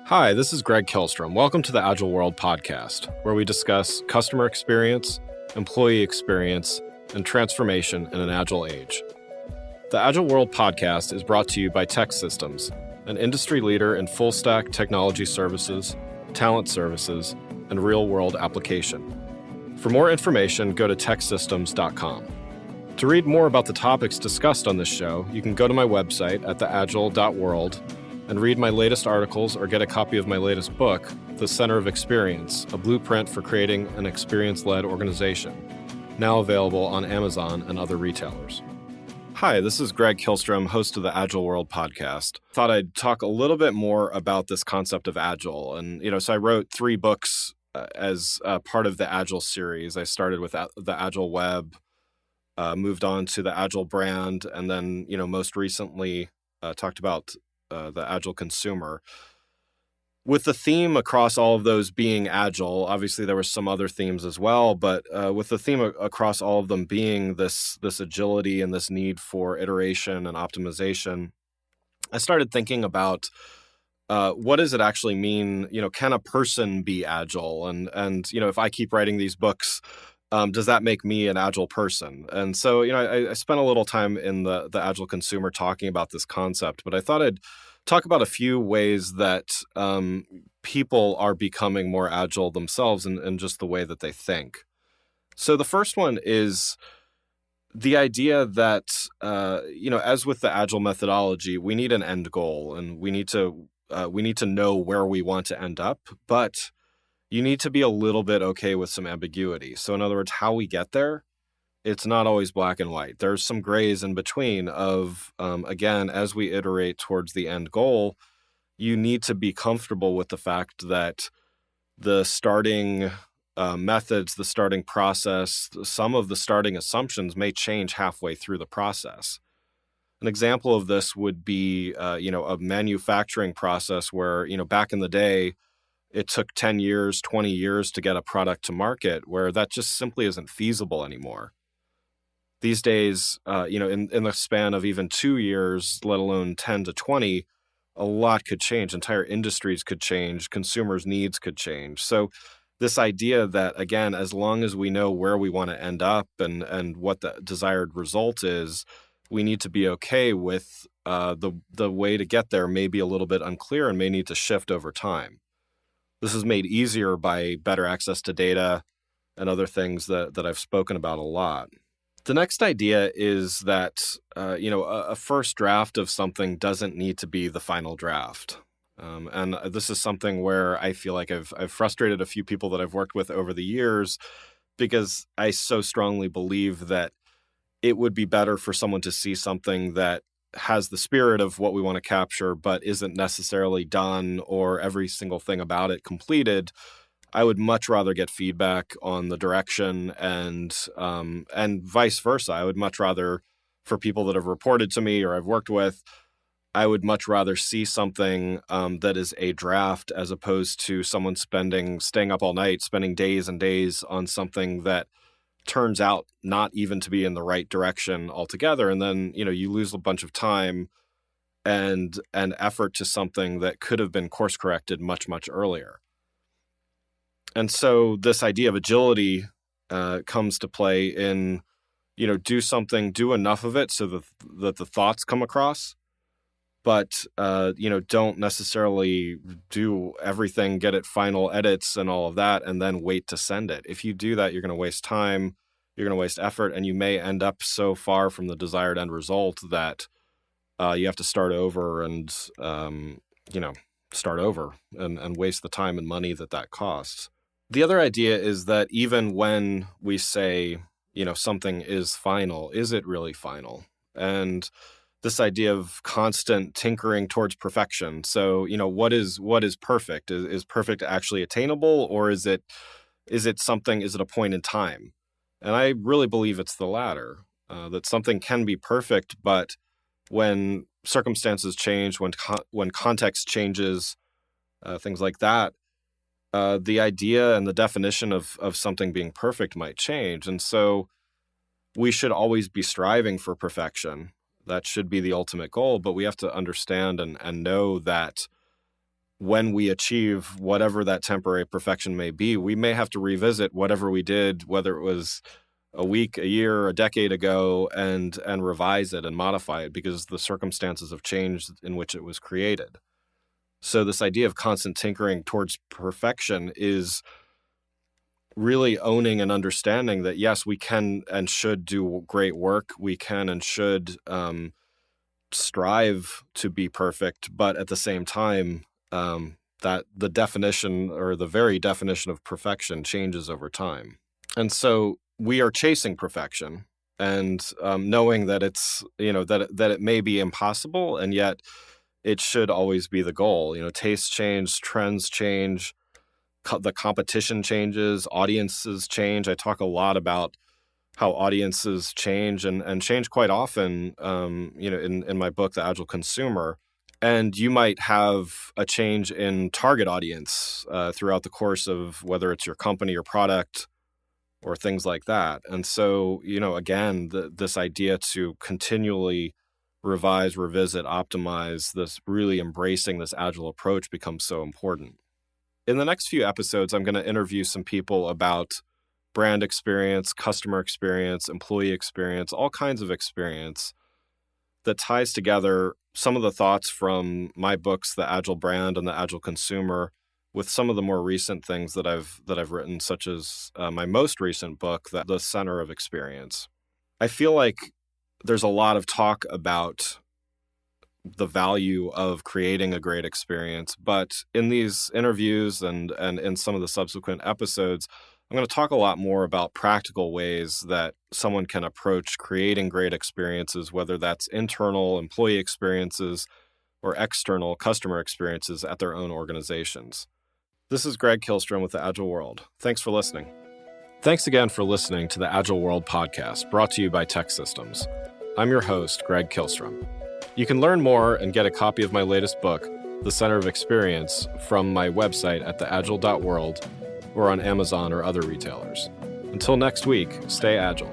Hi, this is Greg Kihlstrom. Welcome to the Agile World podcast, where we discuss customer experience, employee experience, and transformation in an agile age. The Agile World podcast is brought to you by TEKsystems, an industry leader in full-stack technology services, talent services, and real-world application. For more information, go to teksystems.com. To read more about the topics discussed on this show, you can go to my website at theagile.world and read my latest articles or get a copy of my latest book, The Center of Experience, a blueprint for creating an experience-led organization, now available on Amazon and other retailers. Hi, this is Greg Kihlstrom, host of the Agile World podcast. Thought I'd talk a little bit more about this concept of Agile. And, so I wrote 3 books as part of the Agile series. I started with the Agile Web, moved on to the Agile brand, and then, most recently talked about the Agile consumer. With the theme across all of those being Agile, obviously there were some other themes as well, but with the theme across all of them being this agility and this need for iteration and optimization, I started thinking about what does it actually mean? Can a person be Agile? And if I keep writing these books, does that make me an Agile person? And so, I spent a little time in the Agile consumer talking about this concept, but I thought I'd talk about a few ways that people are becoming more Agile themselves and just the way that they think. So the first one is the idea that, as with the Agile methodology, we need an end goal and we need to know where we want to end up, but you need to be a little bit okay with some ambiguity. So in other words, how we get there, it's not always black and white. There's some grays in between of, again, as we iterate towards the end goal, you need to be comfortable with the fact that the starting methods, the starting process, some of the starting assumptions may change halfway through the process. An example of this would be, a manufacturing process where, back in the day, it took 10 years, 20 years to get a product to market, where that just simply isn't feasible anymore. These days, in the span of even 2 years, let alone 10 to 20, a lot could change. Entire industries could change. Consumers' needs could change. So this idea that, again, as long as we know where we want to end up and what the desired result is, we need to be okay with the way to get there may be a little bit unclear and may need to shift over time. This is made easier by better access to data and other things that I've spoken about a lot. The next idea is that, a first draft of something doesn't need to be the final draft. And this is something where I feel like I've frustrated a few people that I've worked with over the years because I so strongly believe that it would be better for someone to see something that has the spirit of what we want to capture, but isn't necessarily done or every single thing about it completed. I would much rather get feedback on the direction and vice versa. I would much rather, for people that have reported to me or I've worked with, I would much rather see something that is a draft as opposed to someone staying up all night, spending days and days on something that turns out not even to be in the right direction altogether. And then, you lose a bunch of time and effort to something that could have been course corrected much, much earlier. And so this idea of agility comes to play in, do enough of it so that the thoughts come across, but, don't necessarily do everything, get it final edits and all of that, and then wait to send it. If you do that, you're going to waste time, you're going to waste effort, and you may end up so far from the desired end result that you have to start over and waste the time and money that costs. The other idea is that even when we say, something is final, is it really final? And this idea of constant tinkering towards perfection. So, what is perfect? Is perfect actually attainable, or is it a point in time? And I really believe it's the latter, that something can be perfect, but when circumstances change, when context changes, things like that, the idea and the definition of something being perfect might change. And so we should always be striving for perfection. That should be the ultimate goal, but we have to understand and know that when we achieve whatever that temporary perfection may be, we may have to revisit whatever we did, whether it was a week, a year, a decade ago, and revise it and modify it because the circumstances have changed in which it was created. So this idea of constant tinkering towards perfection is really owning and understanding that, yes, we can and should do great work. We can and should strive to be perfect, but at the same time, that the definition or the very definition of perfection changes over time. And so we are chasing perfection and knowing that it's, that it may be impossible, and yet it should always be the goal. Tastes change, trends change, the competition changes, audiences change. I talk a lot about how audiences change and change quite often, in my book, The Agile Consumer. And you might have a change in target audience throughout the course of whether it's your company or product or things like that. And so, again, this idea to continually revise, revisit, optimize, this really embracing this agile approach becomes so important. In the next few episodes, I'm going to interview some people about brand experience, customer experience, employee experience, all kinds of experience that ties together some of the thoughts from my books, The Agile Brand and The Agile Consumer, with some of the more recent things that I've written, such as my most recent book, The Center of Experience. I feel like there's a lot of talk about the value of creating a great experience, but in these interviews and in some of the subsequent episodes, I'm going to talk a lot more about practical ways that someone can approach creating great experiences, whether that's internal employee experiences or external customer experiences at their own organizations. This is Greg Kihlstrom with The Agile World. Thanks for listening. Thanks again for listening to the Agile World podcast, brought to you by Tech Systems. I'm your host, Greg Kihlstrom. You can learn more and get a copy of my latest book, The Center of Experience, from my website at theagile.world or on Amazon or other retailers. Until next week, stay agile.